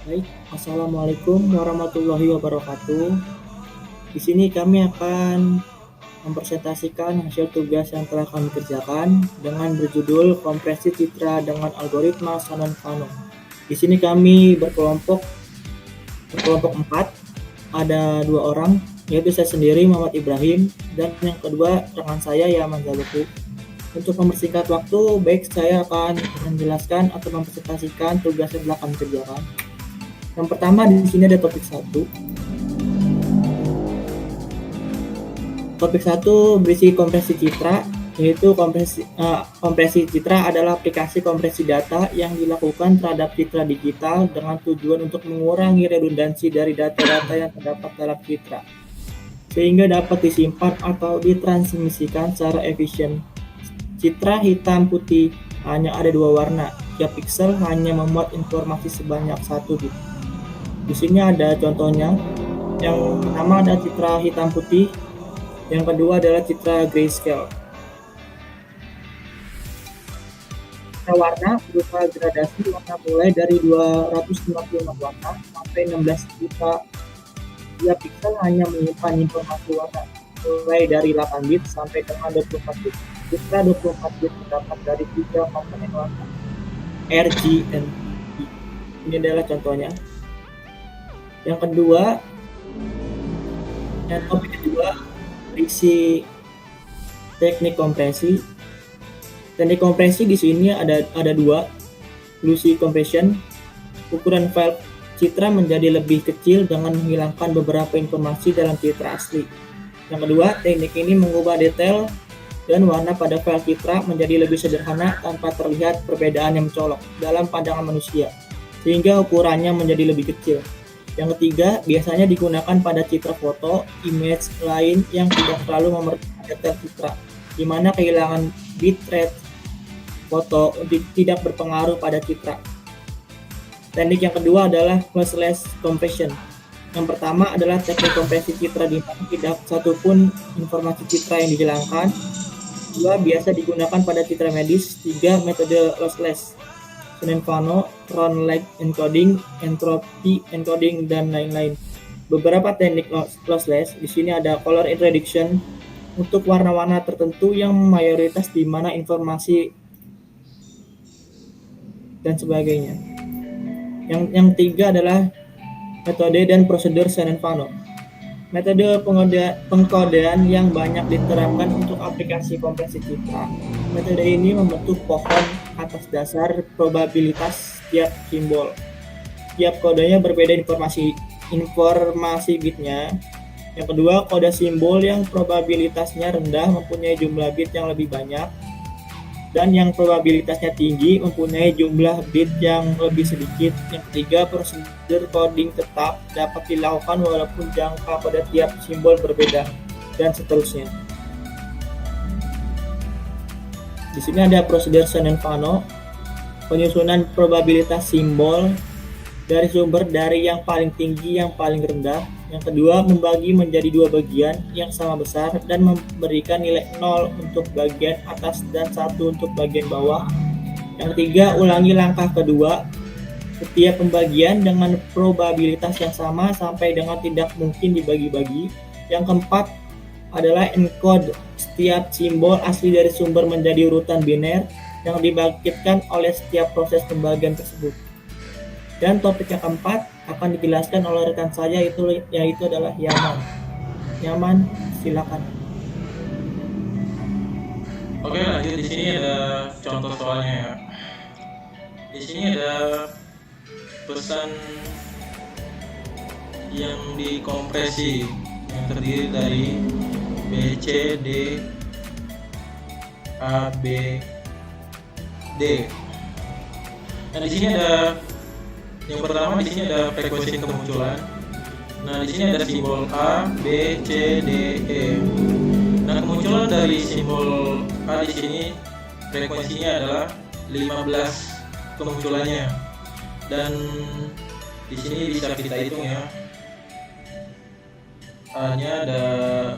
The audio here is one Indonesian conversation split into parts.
Baik, Assalamualaikum warahmatullahi wabarakatuh. Di sini kami akan mempresentasikan hasil tugas yang telah kami kerjakan dengan berjudul Kompresi Citra dengan Algoritma Shannon-Fano. Di sini kami berkelompok 4, ada 2 orang, yaitu saya sendiri Muhammad Ibrahim dan yang kedua rekan saya Yaman Zaluku. Untuk mempersingkat waktu, baik saya akan menjelaskan atau mempresentasikan tugas yang telah kami kerjakan. Yang pertama di sini ada topik 1. Topik 1 berisi kompresi citra, yaitu kompresi citra adalah aplikasi kompresi data yang dilakukan terhadap citra digital dengan tujuan untuk mengurangi redundansi dari data-data yang terdapat dalam citra, sehingga dapat disimpan atau ditransmisikan secara efisien. Citra hitam putih hanya ada 2 warna, tiap pixel hanya memuat informasi sebanyak 1 bit. Di sini ada contohnya. Yang pertama ada citra hitam putih, yang kedua adalah citra grayscale. Citra warna berupa gradasi warna mulai dari 256 warna sampai 16 juta. Tiap pixel hanya menyimpan informasi warna mulai dari 8 bit sampai dengan 24 bit. Citra 24 bit terdapat dari 3 komponen warna, R, G, dan E. Ini adalah contohnya. Yang kedua, topik kedua berisi teknik kompresi. Teknik kompresi di sini ada 2, lossy compression. Ukuran file citra menjadi lebih kecil dengan menghilangkan beberapa informasi dalam citra asli. Yang kedua, teknik ini mengubah detail dan warna pada file citra menjadi lebih sederhana tanpa terlihat perbedaan yang mencolok dalam pandangan manusia, sehingga ukurannya menjadi lebih kecil. Yang ketiga, biasanya digunakan pada citra foto, image lain yang tidak terlalu memerlukan detail citra, di mana kehilangan bitrate foto tidak berpengaruh pada citra. Teknik yang kedua adalah lossless compression. Yang pertama adalah teknik kompresi citra di mana tidak satupun informasi citra yang dihilangkan. 2, biasa digunakan pada citra medis. 3, metode lossless, Shannon-Fano, Cron-like encoding, entropy encoding, dan lain-lain. Beberapa teknik lossless di sini ada color reduction untuk warna-warna tertentu yang mayoritas di mana informasi dan sebagainya. Yang ketiga adalah metode dan prosedur Shannon-Fano. Metode pengkodean yang banyak diterapkan untuk aplikasi kompresi citra. Metode ini membentuk pohon atas dasar probabilitas tiap simbol. Tiap kodenya berbeda informasi bitnya. Yang kedua, kode simbol yang probabilitasnya rendah mempunyai jumlah bit yang lebih banyak, dan yang probabilitasnya tinggi mempunyai jumlah bit yang lebih sedikit. Yang ketiga, prosedur coding tetap dapat dilakukan walaupun jangka pada tiap simbol berbeda, dan seterusnya. Di sini ada prosedur Shannon-Fano, penyusunan probabilitas simbol dari sumber dari yang paling tinggi yang paling rendah. Yang kedua, membagi menjadi 2 bagian yang sama besar dan memberikan nilai 0 untuk bagian atas dan 1 untuk bagian bawah. Yang ketiga, ulangi langkah kedua setiap pembagian dengan probabilitas yang sama sampai dengan tidak mungkin dibagi-bagi. Yang keempat adalah encode setiap simbol asli dari sumber menjadi urutan biner yang dibangkitkan oleh setiap proses pembagian tersebut. Dan topik yang keempat akan dijelaskan oleh rekan saya yaitu adalah Yaman. Yaman, silakan. Oke, lanjut. Di sini ada contoh soalnya ya. Di sini ada pesan yang dikompresi yang terdiri dari B, C, D, A, B, D. Nah, di sini ada yang pertama, di sini ada frekuensi kemunculan. Nah, di sini ada simbol A, B, C, D, E. Nah, kemunculan dari simbol A di sini frekuensinya adalah 15 kemunculannya. Dan di sini bisa kita hitung ya. A-nya ada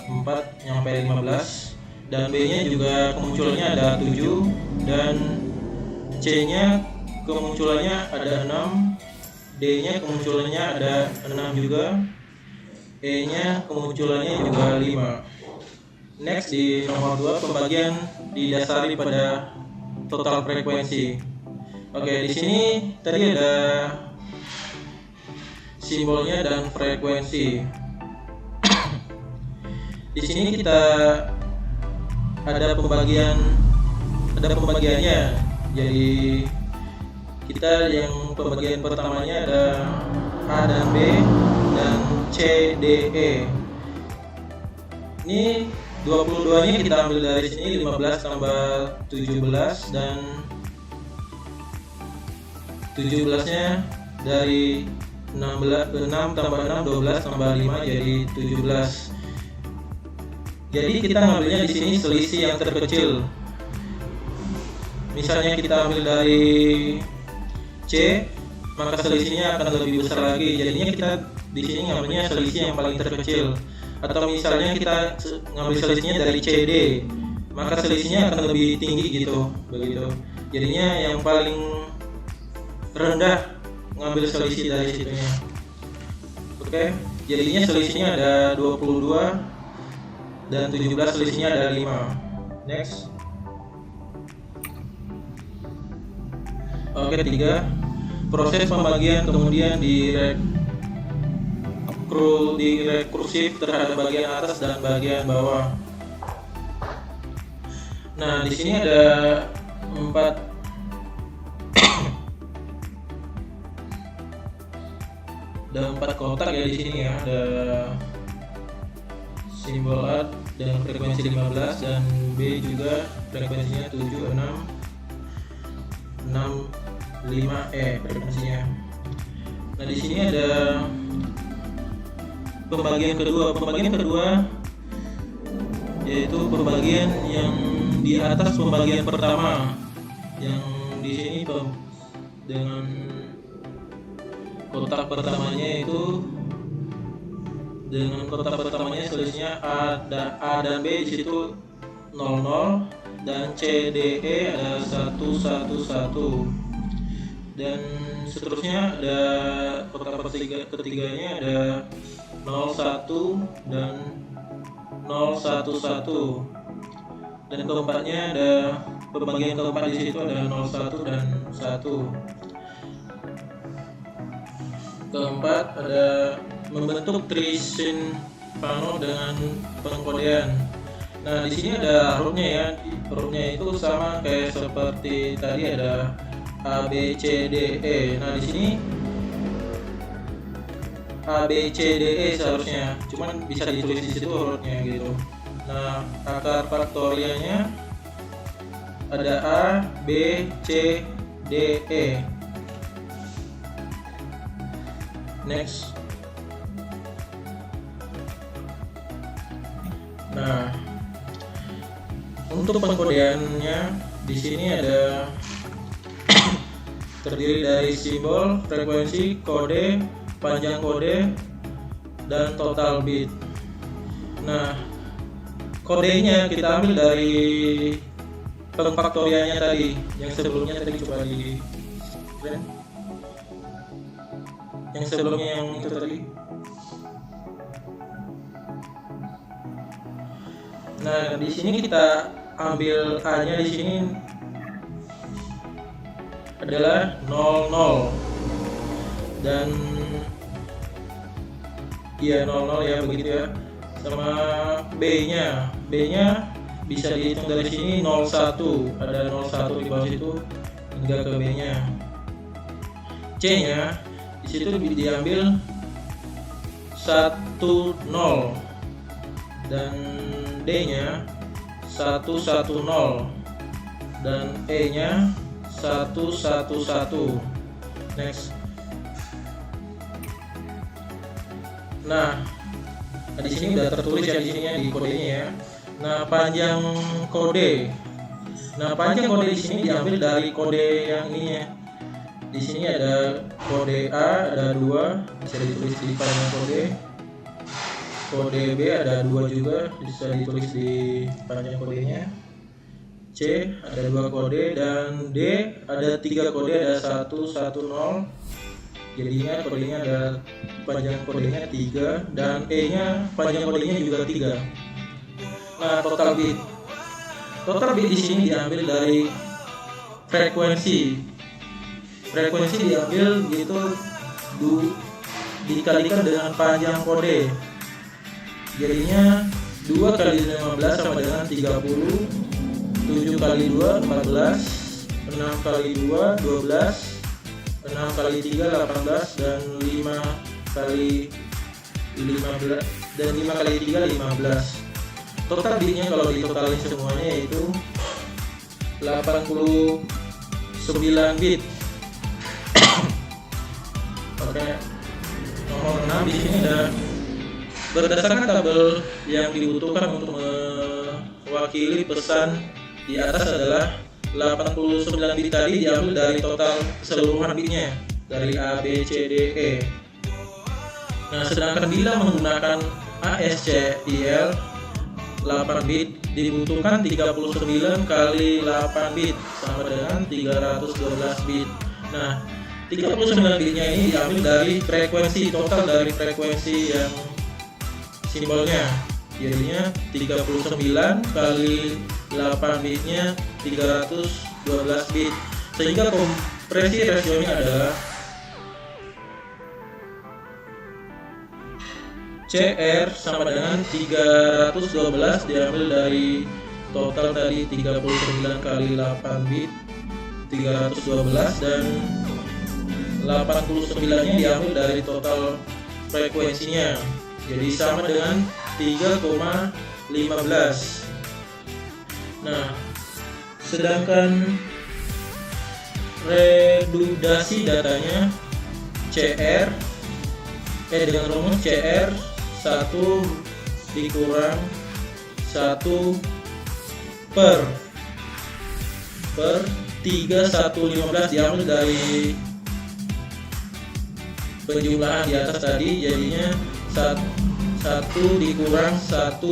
4 sampai 15, dan B-nya juga kemunculannya ada 7, dan C-nya kemunculannya ada 6, D-nya kemunculannya ada 6 juga, E-nya kemunculannya juga 5. Next di nomor 2 pembagian didasari pada total frekuensi. Oke, di sini tadi ada simbolnya dan frekuensi. Di sini kita ada pembagiannya. Jadi kita yang pembagian pertamanya ada A dan B dan C, D, E. Ini 22-nya kita ambil dari sini, 15 tambah 17 dan 17-nya dari 6 tambah 6, 12 tambah 5 jadi 17. Jadi kita ngambilnya di sini selisih yang terkecil. Misalnya kita ambil dari C, maka selisihnya akan lebih besar lagi. Jadinya kita di sini ngambilnya selisih yang paling terkecil. Atau misalnya kita ngambil selisihnya dari CD, maka selisihnya akan lebih tinggi gitu, begitu. Jadinya yang paling rendah ngambil selisih dari situnya. Oke, jadinya selisihnya ada 22 dan 17, selisihnya ada 5. Next. Oke, 3. Proses pembagian kemudian rekursif terhadap bagian atas dan bagian bawah. Nah, di sini ada 4 kotak ya di sini ya. Ada simbol A dengan frekuensi 15 dan B juga frekuensinya 7, 6, 5 frekuensinya. Nah, di sini ada pembagian kedua yaitu pembagian yang di atas pembagian pertama, yang di sini dengan kotak pertamanya itu dengan kotak pertamanya selisihnya A dan B di situ 00 dan C, D, E ada 1, 1, 1 dan seterusnya ada kotak ketiganya ada 01 dan 011 dan keempatnya ada pembagian keempat di situ ada 01 dan 1. Keempat ada membentuk trisin pano dengan pengkodean. Nah, di sini ada hurufnya ya. Hurufnya itu sama kayak seperti tadi ada A, B, C, D, E. Nah, di sini A, B, C, D, E seharusnya, cuman bisa ditulis di situ hurufnya gitu. Nah, akar faktorialnya ada A, B, C, D, E. Next. Nah, untuk pengkodeannya di sini ada terdiri dari simbol, frekuensi, kode, panjang kode, dan total bit. Nah, kodenya kita ambil dari pengfaktorialnya tadi, yang sebelumnya tadi coba di yang sebelumnya yang itu tadi. Nah, di sini kita ambil A-nya di sini adalah 00 dan ya 00 ya begitu ya. Sama B-nya bisa dihitung dari sini 01, ada 01 di bawah situ hingga ke B-nya. C-nya di situ diambil 10 dan D-nya 110 dan E-nya 111. Next. Nah, di sini udah tertulis ya di sininya di kodenya ya. Nah, panjang kode. Nah, panjang kode di sini diambil dari kode yang ini ya. Di sini ada kode A ada 2, bisa ditulis di panjang kode. Kode B ada 2 juga, bisa ditulis di panjang kodenya. C ada 2 kode dan D ada 3 kode, ada 110 Jadinya kodenya ada panjang kodenya 3 dan E-nya panjang kodenya juga 3. Nah, total bit. Total bit di sini diambil dari frekuensi. Frekuensi diambil gitu dikalikan dengan panjang kode. Jadinya 2 kali 15 sama dengan 30, 7 kali 2 14, 6 kali 2 12, 6 kali 3 18, dan 5 kali 15 dan 5 kali 3 15. Total bitnya kalau ditotalin semuanya yaitu 89 bit. Oke. Nomor 6 di sini ada berdasarkan tabel yang dibutuhkan untuk mewakili pesan di atas adalah 89 bit tadi diambil dari total keseluruhan bitnya dari A, B, C, D, E. Nah, sedangkan bila menggunakan ASCII 8 bit dibutuhkan 39 kali 8 bit sama dengan 312 bit. Nah, 39 bitnya ini diambil dari frekuensi total dari frekuensi yang simbolnya, jadinya 39 kali 8 bitnya 312 bit, sehingga kompresi rasionya adalah CR sama dengan 312 diambil dari total tadi 39 kali 8 bit 312, dan 89 nya diambil dari total frekuensinya, jadi sama dengan 3,15. Nah, sedangkan redundasi datanya CR dengan rumus CR 1 dikurang 1 per 3115 diambil dari penjumlahan di atas tadi, jadinya 1 dikurang 1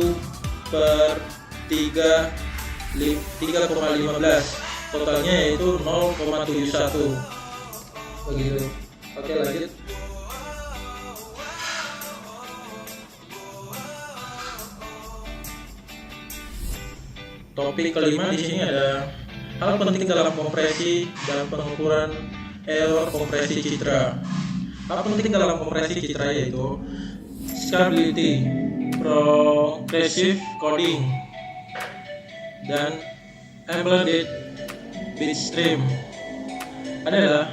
per 3,15, totalnya yaitu 0,71 begitu. Oke, lanjut. Topik kelima di sini ada hal penting dalam kompresi dan pengukuran error kompresi citra. Hal penting dalam kompresi citra yaitu scalability, progressive coding, dan embedded bitstream. Adalah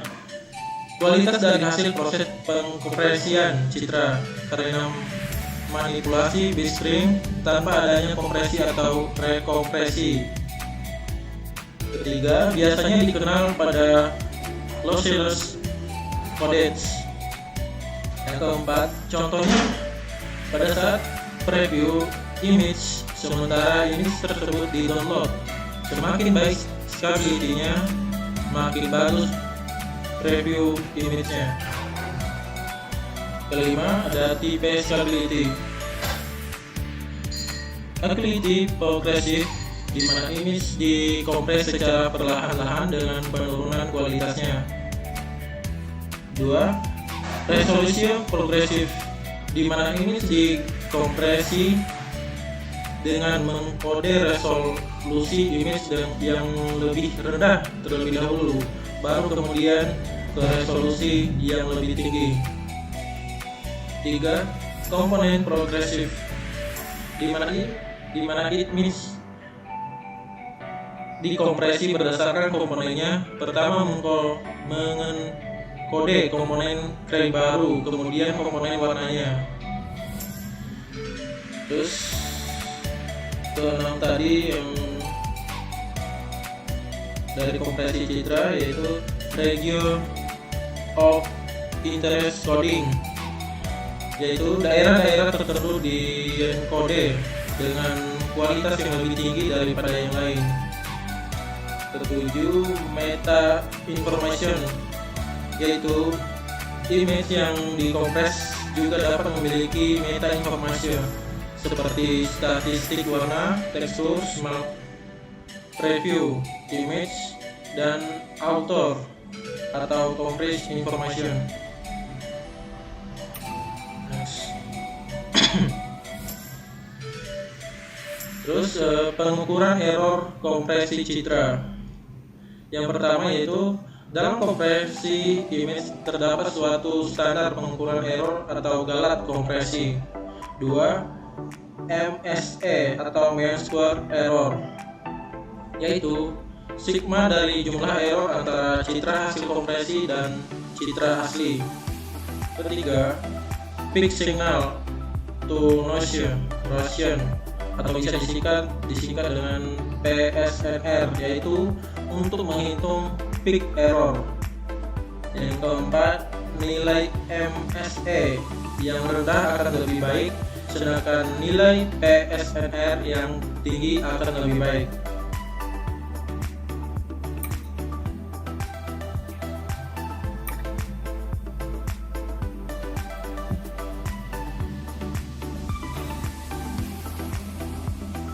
kualitas dari hasil proses pengkompresian citra karena manipulasi bitstream tanpa adanya kompresi atau rekompresi. Ketiga, biasanya dikenal pada lossless codecs. Yang keempat, contohnya pada saat preview image sementara image tersebut di download, semakin baik scalability-nya, makin bagus preview image-nya. Kelima, ada tipe scalability. Activity progressive, di mana image dikompres secara perlahan-lahan dengan penurunan kualitasnya. 2. Resolution progressive, di mana image dikompresi dengan mengkode resolusi image yang lebih rendah terlebih dahulu, baru kemudian ke resolusi yang lebih tinggi. 3. Komponen progressive, di mana image dikompresi berdasarkan komponennya. Pertama mengkode komponen frame baru, kemudian komponen warnanya. Terus ke-6 tadi yang dari kompresi citra yaitu region of interest coding, yaitu daerah-daerah tertentu di encode dengan kualitas yang lebih tinggi daripada yang lain. Ketujuh, meta information, yaitu image yang dikompres juga dapat memiliki meta information seperti statistik warna, tekstur, smart preview image, dan author atau compressed information. Terus pengukuran error kompresi citra. Yang pertama yaitu dalam kompresi image terdapat suatu standar pengukuran error atau galat kompresi. 2. MSE atau mean square error, yaitu sigma dari jumlah error antara citra hasil kompresi dan citra asli. Ketiga, peak signal to noise ratio atau bisa disingkat dengan PSNR, yaitu untuk menghitung peak error. Yang keempat, nilai MSE yang rendah akan lebih baik, sedangkan nilai PSNR yang tinggi akan lebih baik.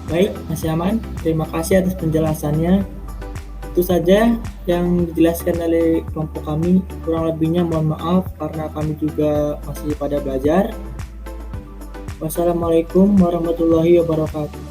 Baik, Mas Yaman, terima kasih atas penjelasannya. Itu saja yang dijelaskan oleh kelompok kami. Kurang lebihnya mohon maaf karena kami juga masih pada belajar. Wassalamualaikum warahmatullahi wabarakatuh.